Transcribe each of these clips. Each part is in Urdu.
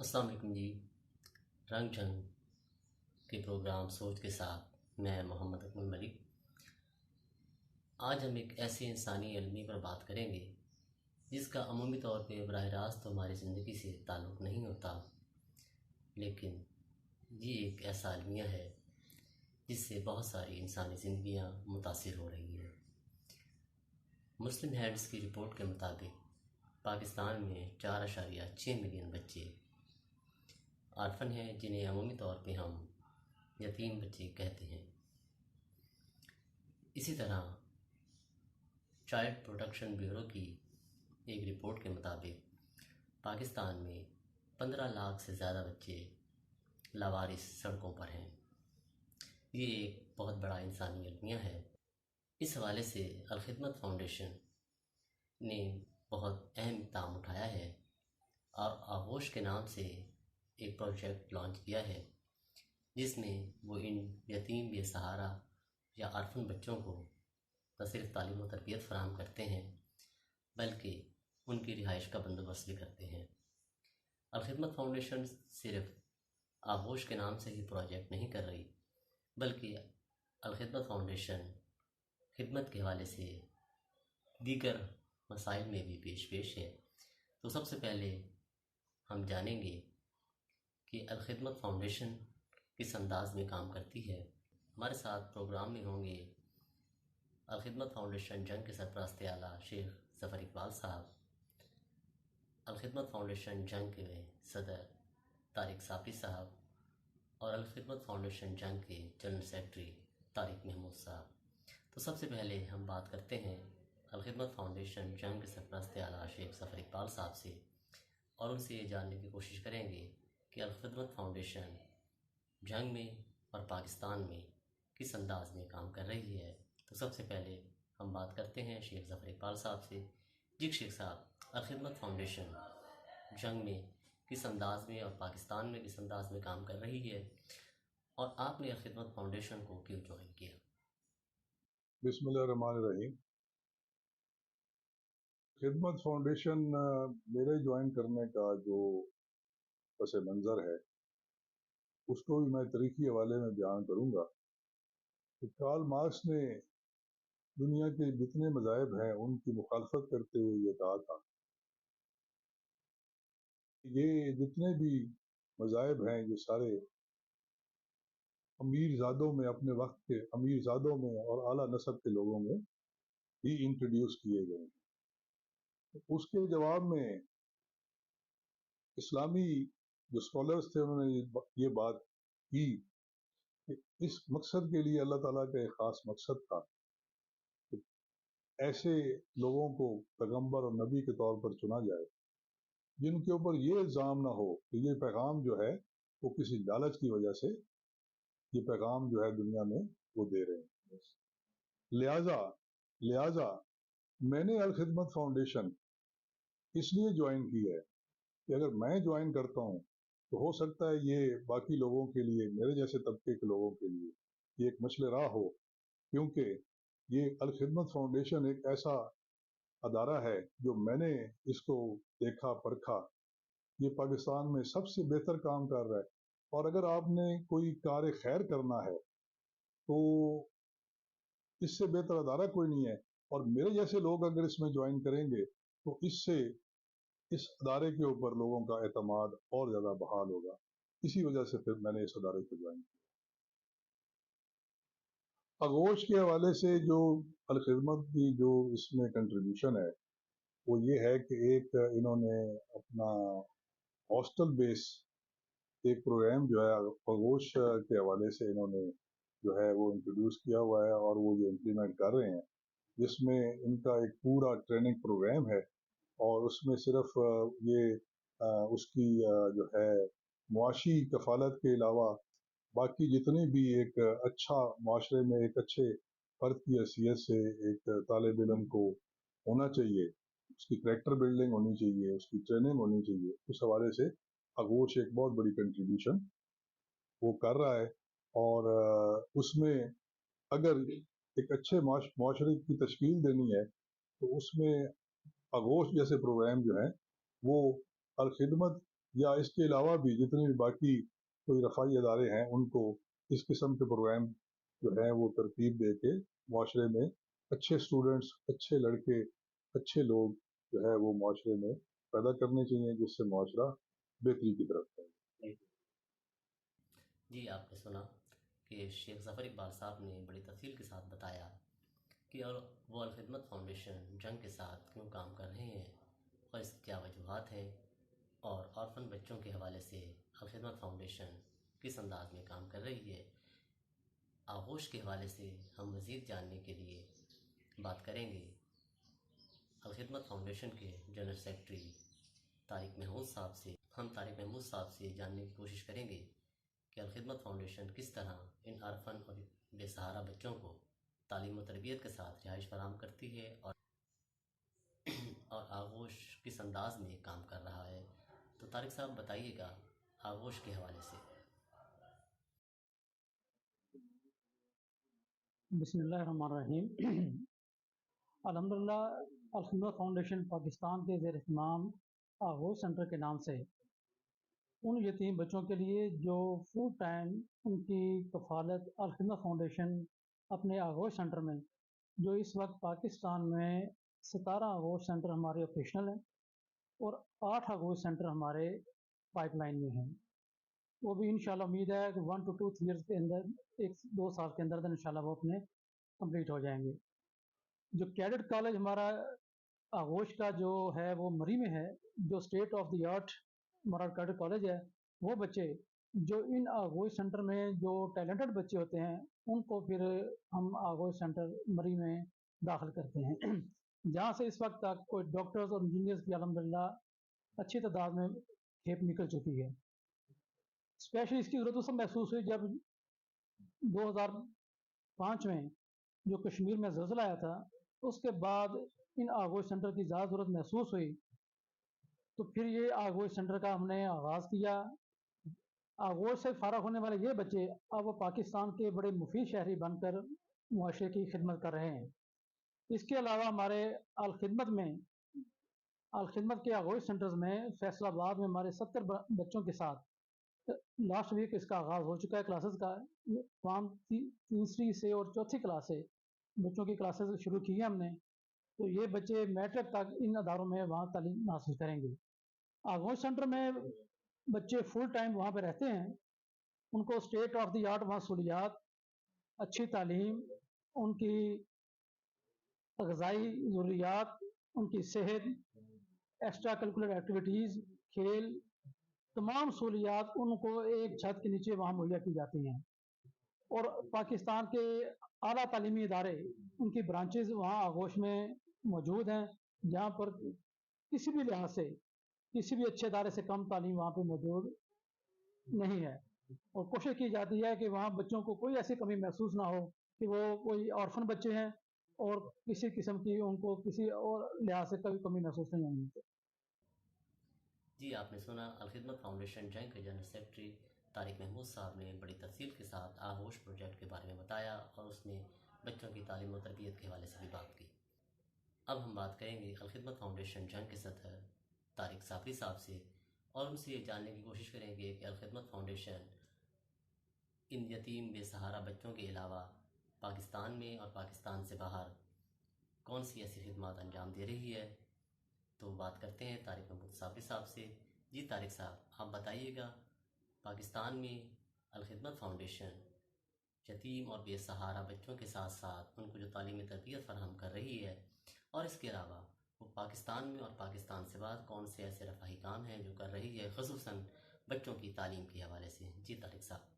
السلام علیکم جی۔ رنگ جنگ کے پروگرام سوچ کے ساتھ میں محمد اکمل ملک۔ آج ہم ایک ایسی انسانی علمی پر بات کریں گے جس کا عمومی طور پہ براہ راست تو ہماری زندگی سے تعلق نہیں ہوتا، لیکن یہ ایک ایسا المیہ ہے جس سے بہت ساری انسانی زندگیاں متاثر ہو رہی ہیں۔ مسلم ہیڈز کی رپورٹ کے مطابق پاکستان میں 4.6 ملین بچے آرفن ہیں، جنہیں عمومی طور پہ ہم یتیم بچے کہتے ہیں۔ اسی طرح چائلڈ پروٹیکشن بیورو کی ایک رپورٹ کے مطابق پاکستان میں 15 لاکھ سے زیادہ بچے لاوارث سڑکوں پر ہیں۔ یہ ایک بہت بڑا انسانی المیہ ہے۔ اس حوالے سے الخدمت فاؤنڈیشن نے بہت اہم اقدام اٹھایا ہے اور آغوش کے نام سے ایک پروجیکٹ لانچ کیا ہے، جس میں وہ ان یتیم بے سہارا یا آرفن بچوں کو نہ صرف تعلیم و تربیت فراہم کرتے ہیں بلکہ ان کی رہائش کا بندوبست بھی کرتے ہیں۔ الخدمت فاؤنڈیشن صرف آغوش کے نام سے ہی پروجیکٹ نہیں کر رہی، بلکہ الخدمت فاؤنڈیشن خدمت کے حوالے سے دیگر مسائل میں بھی پیش ہے۔ تو سب سے پہلے ہم جانیں گے کہ الخدمت فاؤنڈیشن کس انداز میں کام کرتی ہے۔ ہمارے ساتھ پروگرام میں ہوں گے الخدمت فاؤنڈیشن جنگ کے سرپرست اعلیٰ شیخ ظفر اقبال صاحب، الخدمت فاؤنڈیشن جنگ کے صدر طارق صافی صاحب اور الخدمت فاؤنڈیشن جنگ کے جنرل سیکرٹری طارق محمود صاحب۔ تو سب سے پہلے ہم بات کرتے ہیں الخدمت فاؤنڈیشن جنگ کے سرپرست اعلیٰ شیخ ظفر اقبال صاحب سے، اور ان سے یہ جاننے کی کوشش کریں گے کہ الخدمت فاؤنڈیشن جنگ میں اور پاکستان میں کس انداز میں کام کر رہی ہے۔ تو سب سے پہلے ہم بات کرتے ہیں شیخ ظفر اقبال صاحب سے۔ جی شیخ صاحب، الخدمت فاؤنڈیشن جنگ میں کس انداز میں اور پاکستان میں کس انداز میں کام کر رہی ہے، اور آپ نے الخدمت فاؤنڈیشن کو کیوں جوائن کیا؟ بسم اللہ الرحمن الرحیم۔ خدمت فاؤنڈیشن میرے جوائن کرنے کا جو پس منظر ہے اس کو بھی میں تاریخی حوالے میں بیان کروں گا کہ کارل مارکس نے دنیا کے جتنے مذاہب ہیں ان کی مخالفت کرتے ہوئے یہ کہا تھا کہ یہ جتنے بھی مذاہب ہیں یہ سارے امیر زادوں میں، اپنے وقت کے امیر زادوں میں اور اعلیٰ نسب کے لوگوں میں ہی انٹروڈیوس کیے گئے ہیں۔ اس کے جواب میں اسلامی جو اسکالرس تھے انہوں نے یہ بات کی کہ اس مقصد کے لیے اللہ تعالیٰ کا ایک خاص مقصد تھا کہ ایسے لوگوں کو پیغمبر اور نبی کے طور پر چنا جائے جن کے اوپر یہ الزام نہ ہو کہ یہ پیغام جو ہے وہ کسی لالچ کی وجہ سے یہ پیغام جو ہے دنیا میں وہ دے رہے ہیں۔ لہٰذا میں نے الخدمت فاؤنڈیشن اس لیے جوائن کی ہے کہ اگر میں جوائن کرتا ہوں تو ہو سکتا ہے یہ باقی لوگوں کے لیے، میرے جیسے طبقے کے لوگوں کے لیے یہ ایک مشعل راہ ہو، کیونکہ یہ الخدمت فاؤنڈیشن ایک ایسا ادارہ ہے جو میں نے اس کو دیکھا پرکھا، یہ پاکستان میں سب سے بہتر کام کر رہا ہے۔ اور اگر آپ نے کوئی کار خیر کرنا ہے تو اس سے بہتر ادارہ کوئی نہیں ہے، اور میرے جیسے لوگ اگر اس میں جوائن کریں گے تو اس سے اس ادارے کے اوپر لوگوں کا اعتماد اور زیادہ بحال ہوگا۔ اسی وجہ سے پھر میں نے اس ادارے کو جوائن کیا۔ آغوش کے حوالے سے جو الخدمت کی جو اس میں کنٹریبیوشن ہے وہ یہ ہے کہ ایک انہوں نے اپنا ہاسٹل بیس ایک پروگرام جو ہے آغوش کے حوالے سے انہوں نے جو ہے وہ انٹروڈیوس کیا ہوا ہے اور وہ یہ امپلیمنٹ کر رہے ہیں، جس میں ان کا ایک پورا ٹریننگ پروگرام ہے، اور اس میں صرف یہ اس کی جو ہے معاشی کفالت کے علاوہ باقی جتنے بھی ایک اچھا معاشرے میں ایک اچھے فرد کی حیثیت سے ایک طالب علم کو ہونا چاہیے، اس کی کریکٹر بلڈنگ ہونی چاہیے، اس کی ٹریننگ ہونی چاہیے، اس حوالے سے آغوش ایک بہت بڑی کنٹریبیوشن وہ کر رہا ہے۔ اور اس میں اگر ایک اچھے معاشرے کی تشکیل دینی ہے تو اس میں آغوش جیسے پروگرام جو ہیں وہ الخدمت یا اس کے علاوہ بھی جتنے بھی باقی کوئی رفاہی ادارے ہیں ان کو اس قسم کے پروگرام جو ہیں وہ ترتیب دے کے معاشرے میں اچھے اسٹوڈنٹس، اچھے لڑکے، اچھے لوگ جو ہے وہ معاشرے میں پیدا کرنے چاہیے، جس سے معاشرہ بہتری کی طرف جائے۔ جی آپ نے سنا کہ شیخ ظفر اقبال صاحب نے بڑی تفصیل کے ساتھ بتایا کہ اور وہ الخدمت فاؤنڈیشن جنگ کے ساتھ کیوں کام کر رہے ہیں اور اس کی کیا وجوہات ہیں، اور آرفن بچوں کے حوالے سے الخدمت فاؤنڈیشن کس انداز میں کام کر رہی ہے۔ آغوش کے حوالے سے ہم مزید جاننے کے لیے بات کریں گے الخدمت فاؤنڈیشن کے جنرل سیکرٹری طارق محمود صاحب سے۔ ہم طارق محمود صاحب سے جاننے کی کوشش کریں گے کہ الخدمت فاؤنڈیشن کس طرح ان عرفن اور بے سہارا بچوں کو تعلیم و تربیت کے ساتھ رہائش فراہم کرتی ہے، اور آغوش کس انداز میں کام کر رہا ہے۔ تو طارق صاحب بتائیے گا آغوش کے حوالے سے۔ بسم اللہ الرحمن الرحیم۔ الحمدللہ الخدمت فاؤنڈیشن پاکستان کے زیر اہتمام آغوش سینٹر کے نام سے ان یتیم بچوں کے لیے جو فل ٹائم ان کی کفالت الخدمت فاؤنڈیشن اپنے آغوش سینٹر میں، جو اس وقت پاکستان میں 17 آغوش سینٹر ہمارے آپریشنل ہیں اور 8 آغوش سینٹر ہمارے پائپ لائن میں ہیں، وہ بھی انشاءاللہ امید ہے کہ 1 to 2 ایئرس کے اندر، 1-2 سال کے اندر انشاءاللہ وہ اپنے کمپلیٹ ہو جائیں گے۔ جو کیڈٹ کالج ہمارا آغوش کا جو ہے وہ مری میں ہے، جو اسٹیٹ آف دی آرٹ ہمارا کیڈٹ کالج ہے، وہ بچے جو ان آغوش سینٹر میں جو ٹیلنٹڈ بچے ہوتے ہیں ان کو پھر ہم آغوش سینٹر مری میں داخل کرتے ہیں، جہاں سے اس وقت تک کوئی ڈاکٹرز اور انجینئرز کی الحمدللہ اچھی تعداد میں کھیپ نکل چکی ہے۔ اسپیشلی اس کی ضرورت اس وقت محسوس ہوئی جب 2005 میں جو کشمیر میں زلزلہ آیا تھا، اس کے بعد ان آغوش سینٹر کی زیادہ ضرورت محسوس ہوئی، تو پھر یہ آغوش سینٹر کا ہم نے آغاز کیا۔ آغوش سے فارغ ہونے والے یہ بچے اب وہ پاکستان کے بڑے مفید شہری بن کر معاشرے کی خدمت کر رہے ہیں۔ اس کے علاوہ ہمارے الخدمت کے آغوش سینٹرز میں فیصل آباد میں ہمارے 70 بچوں کے ساتھ لاسٹ ویک اس کا آغاز ہو چکا ہے کلاسز کا۔ وہاں تیسری سے اور چوتھی کلاس سے بچوں کی کلاسز شروع کی ہیں ہم نے، تو یہ بچے میٹرک تک ان اداروں میں وہاں تعلیم حاصل کریں گے۔ آغوش سینٹر میں بچے فل ٹائم وہاں پہ رہتے ہیں، ان کو اسٹیٹ آف دی آرٹ وہاں سہولیات، اچھی تعلیم، ان کی غذائی ضروریات، ان کی صحت، ایکسٹرا کریکولر ایکٹیویٹیز، کھیل، تمام سہولیات ان کو ایک چھت کے نیچے وہاں مہیا کی جاتی ہیں۔ اور پاکستان کے اعلیٰ تعلیمی ادارے، ان کی برانچز وہاں آغوش میں موجود ہیں، جہاں پر کسی بھی لحاظ سے کسی بھی اچھے ادارے سے کم تعلیم وہاں پہ موجود نہیں ہے، اور کوشش کی جاتی ہے کہ وہاں بچوں کو کوئی ایسی کمی محسوس نہ ہو کہ وہ کوئی آرفن بچے ہیں اور کسی قسم کی ان کو کسی اور لحاظ سے کوئی کمی محسوس نہیں ہونی چاہیے۔ جی آپ نے سنا الخدمت فاؤنڈیشن جنگ کے جنرل سیکرٹری طارق محمود صاحب نے بڑی تفصیل کے ساتھ آغوش پروجیکٹ کے بارے میں بتایا، اور اس نے بچوں کی تعلیم و تربیت کے حوالے سے بھی بات کی۔ اب ہم بات کریں گے الخدمت فاؤنڈیشن جنگ کے صدر طارق صابری صاحب سے، اور ان سے یہ جاننے کی کوشش کریں گے کہ الخدمت فاؤنڈیشن ان یتیم بے سہارا بچوں کے علاوہ پاکستان میں اور پاکستان سے باہر کون سی ایسی خدمات انجام دے رہی ہے۔ تو بات کرتے ہیں طارق محمود صابری صاحب سے۔ جی طارق صاحب، آپ بتائیے گا پاکستان میں الخدمت فاؤنڈیشن یتیم اور بے سہارا بچوں کے ساتھ ساتھ ان کو جو تعلیمی تربیت فراہم کر رہی ہے، اور اس کے علاوہ وہ پاکستان میں اور پاکستان سے بعد کون سے ایسے رفاہی کام ہیں جو کر رہی ہے، خصوصاً بچوں کی تعلیم کے حوالے سے۔ جی طارق صاحب۔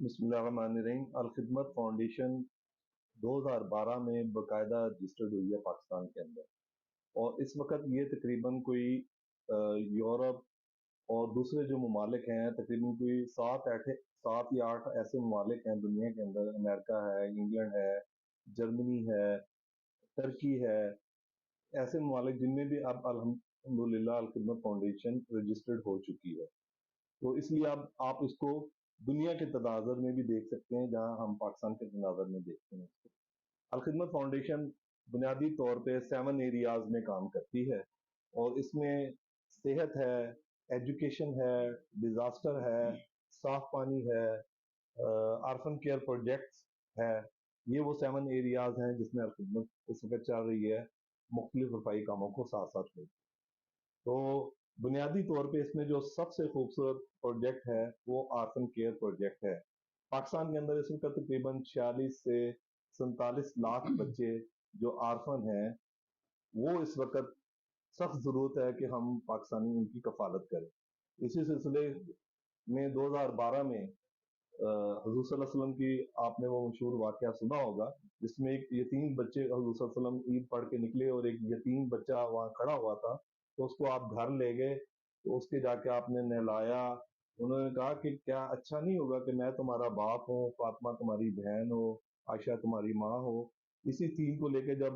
بسم اللہ الرحمن الرحیم۔ الخدمت فاؤنڈیشن 2012 میں باقاعدہ رجسٹرڈ ہوئی ہے پاکستان کے اندر، اور اس وقت یہ تقریباً کوئی یورپ اور دوسرے جو ممالک ہیں، تقریباً کوئی 7 یا 8 ایسے ممالک ہیں دنیا کے اندر، امریکہ ہے، انگلینڈ ہے، جرمنی ہے، ترکی ہے، ایسے ممالک جن میں بھی اب الحمدللہ الخدمت فاؤنڈیشن رجسٹرڈ ہو چکی ہے۔ تو اس لیے اب آپ اس کو دنیا کے تناظر میں بھی دیکھ سکتے ہیں جہاں ہم پاکستان کے تناظر میں دیکھتے ہیں. الخدمت فاؤنڈیشن بنیادی طور پہ 7 ایریاز میں کام کرتی ہے اور اس میں صحت ہے، ایجوکیشن ہے، ڈیزاسٹر ہے، صاف پانی ہے، آرفن کیئر پروجیکٹس ہے. یہ وہ 7 ایریاز ہیں جس میں الخدمت اس وقت چل رہی ہے مختلف رفائی کاموں کو ساتھ ساتھ لے. تو بنیادی طور پہ اس میں جو سب سے خوبصورت پروجیکٹ ہے وہ آرفن کیئر پروجیکٹ ہے. پاکستان کے اندر اس وقت تقریباً 46 سے 47 لاکھ بچے جو آرفن ہیں وہ اس وقت سخت ضرورت ہے کہ ہم پاکستانی ان کی کفالت کریں. اسی سلسلے میں 2012 میں حضور صلی اللہ علیہ وسلم کی آپ نے وہ مشہور واقعہ سنا ہوگا جس میں ایک یتیم بچے حضور صلی اللہ علیہ وسلم عید پڑھ کے نکلے اور ایک یتیم بچہ وہاں کھڑا ہوا تھا تو اس کو آپ گھر لے گئے تو اس کے جا کے آپ نے نہلایا. انہوں نے کہا کہ کیا اچھا نہیں ہوگا کہ میں تمہارا باپ ہوں، فاطمہ تمہاری بہن ہو، عائشہ تمہاری ماں ہو. اسی تھیم کو لے کے جب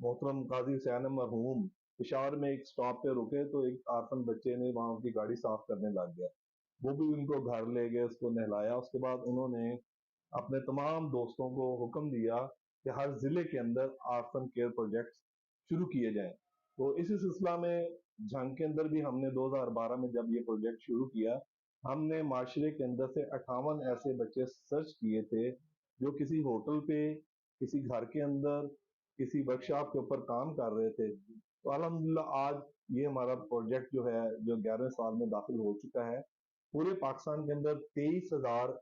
محترم قاضی حسین مرحوم پشاور میں ایک سٹاپ پہ رکے تو ایک آرفن بچے نے وہاں ان کی گاڑی صاف کرنے لگ گیا. وہ بھی ان کو گھر لے گئے، اس کو نہلایا. اس کے بعد انہوں نے اپنے تمام دوستوں کو حکم دیا کہ ہر ضلع کے اندر آرفن کیئر پروجیکٹ شروع کیے جائیں. تو اسی سلسلہ میں جھنگ کے اندر بھی ہم نے 2012 میں جب یہ پروجیکٹ شروع کیا ہم نے معاشرے کے اندر سے 58 ایسے بچے سرچ کیے تھے جو کسی ہوٹل پہ، کسی گھر کے اندر، کسی ورک شاپ کے اوپر کام کر رہے تھے. تو الحمدللہ آج یہ ہمارا پروجیکٹ جو ہے جو 11ویں سال میں داخل ہو چکا ہے. پورے پاکستان کے اندر 23,000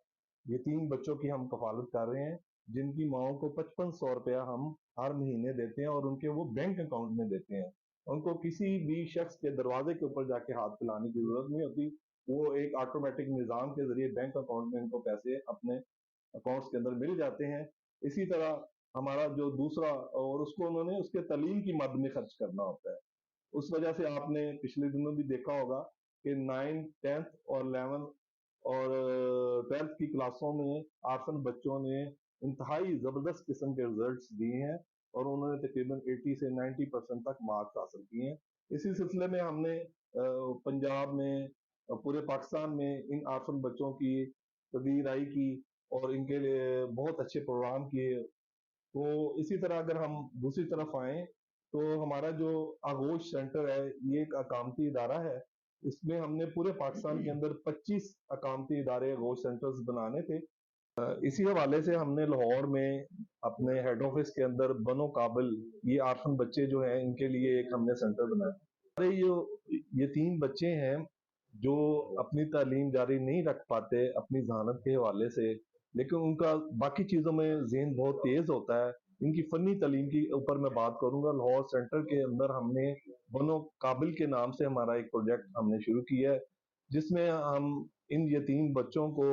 یتیم بچوں کی ہم کفالت کر رہے ہیں جن کی ماؤں کو 5500 روپیہ ہم ہر مہینے دیتے ہیں اور ان کے وہ بینک اکاؤنٹ میں دیتے ہیں. ان کو کسی بھی شخص کے دروازے کے اوپر جا کے ہاتھ پھیلانے کی ضرورت نہیں ہوتی. وہ ایک آٹومیٹک نظام کے ذریعے بینک اکاؤنٹ میں ان کو پیسے اپنے اکاؤنٹس کے اندر مل جاتے ہیں. اسی طرح ہمارا جو دوسرا اور اس کو انہوں نے اس کے تعلیم کی مد میں خرچ کرنا ہوتا ہے. اس وجہ سے آپ نے پچھلے دنوں بھی دیکھا ہوگا کہ 9th 10th اور 11th اور 12th کی کلاسوں میں آرفن بچوں نے انتہائی زبردست قسم کے رزلٹس دیے ہیں اور انہوں نے تقریباً 80 سے 90% تک مارکس حاصل کیے ہیں. اسی سلسلے میں ہم نے پنجاب میں پورے پاکستان میں ان آرفن بچوں کی تدبیر کی اور ان کے لیے بہت اچھے پروگرام کیے. تو اسی طرح اگر ہم دوسری طرف آئیں تو ہمارا جو آغوش سینٹر ہے یہ ایک اقامتی ادارہ ہے. اس میں ہم نے پورے پاکستان کے اندر 25 اقامتی ادارے آغوش سینٹرز بنانے تھے. اسی حوالے سے ہم نے لاہور میں اپنے ہیڈ آفس کے اندر بنو قابل یہ آرفن بچے جو ہیں ان کے لیے ایک ہم نے سینٹر بنایا. ہمارے یہ 3 بچے ہیں جو اپنی تعلیم جاری نہیں رکھ پاتے اپنی ذہانت کے حوالے سے لیکن ان کا باقی چیزوں میں ذہن بہت تیز ہوتا ہے. ان کی فنی تعلیم کی اوپر میں بات کروں گا. لاہور سینٹر کے اندر ہم نے بنو قابل کے نام سے ہمارا ایک پروجیکٹ ہم نے شروع کیا ہے جس میں ہم ان یتیم بچوں کو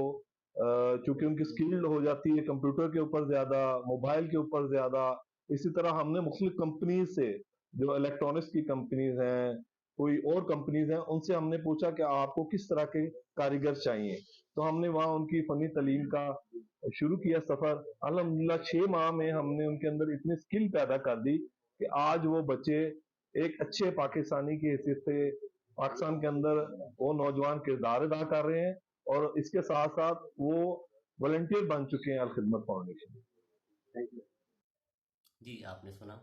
چونکہ ان کی سکلڈ ہو جاتی ہے کمپیوٹر کے اوپر زیادہ، موبائل کے اوپر زیادہ. اسی طرح ہم نے مختلف کمپنیز سے جو الیکٹرانکس کی کمپنیز ہیں کوئی اور کمپنیز ہیں ان سے ہم نے پوچھا کہ آپ کو کس طرح کے کاریگر چاہیے. تو ہم نے وہاں ان کی فنی تعلیم کا شروع کیا سفر. الحمدللہ 6 ماہ میں ہم نے ان کے اندر اتنی سکل پیدا کر دی کہ آج وہ بچے ایک اچھے پاکستانی کی حیثیت سے پاکستان کے اندر وہ نوجوان کردار ادا کر رہے ہیں اور اس کے ساتھ ساتھ وہ والنٹیئر بن چکے ہیں الخدمت فاؤنڈیشن. جی آپ نے سنا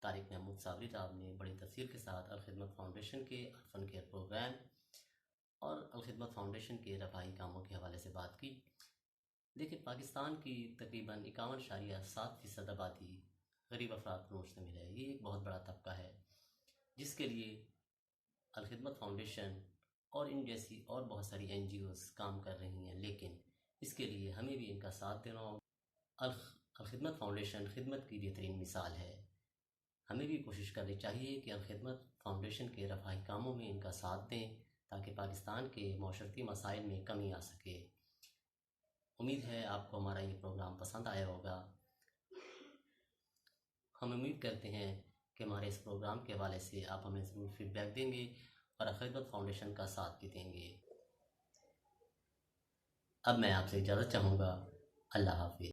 طارق محمود صابری صاحب نے بڑی تفصیل کے ساتھ الخدمت فاؤنڈیشن کے آرفن کیئر پروگرام اور الخدمت فاؤنڈیشن کے رفاہی کاموں کے حوالے سے بات کی. دیکھیں پاکستان کی تقریباً 51.7% آبادی غریب افراد پر مشتمل ہے. یہ ایک بہت بڑا طبقہ ہے جس کے لیے الخدمت فاؤنڈیشن اور ان جیسی اور بہت ساری NGOs کام کر رہی ہیں لیکن اس کے لیے ہمیں بھی ان کا ساتھ دینا ہوگا. الخدمت فاؤنڈیشن خدمت کی بہترین مثال ہے. ہمیں بھی کوشش کرنی چاہیے کہ الخدمت فاؤنڈیشن کے رفاہی کاموں میں ان کا ساتھ دیں تاکہ پاکستان کے معاشرتی مسائل میں کمی آ سکے. امید ہے آپ کو ہمارا یہ پروگرام پسند آیا ہوگا. ہم امید کرتے ہیں کہ ہمارے اس پروگرام کے حوالے سے آپ ہمیں ضرور فیڈ بیک دیں گے اور الخدمت فاؤنڈیشن کا ساتھ بھی دیں گے. اب میں آپ سے اجازت چاہوں گا. اللہ حافظ.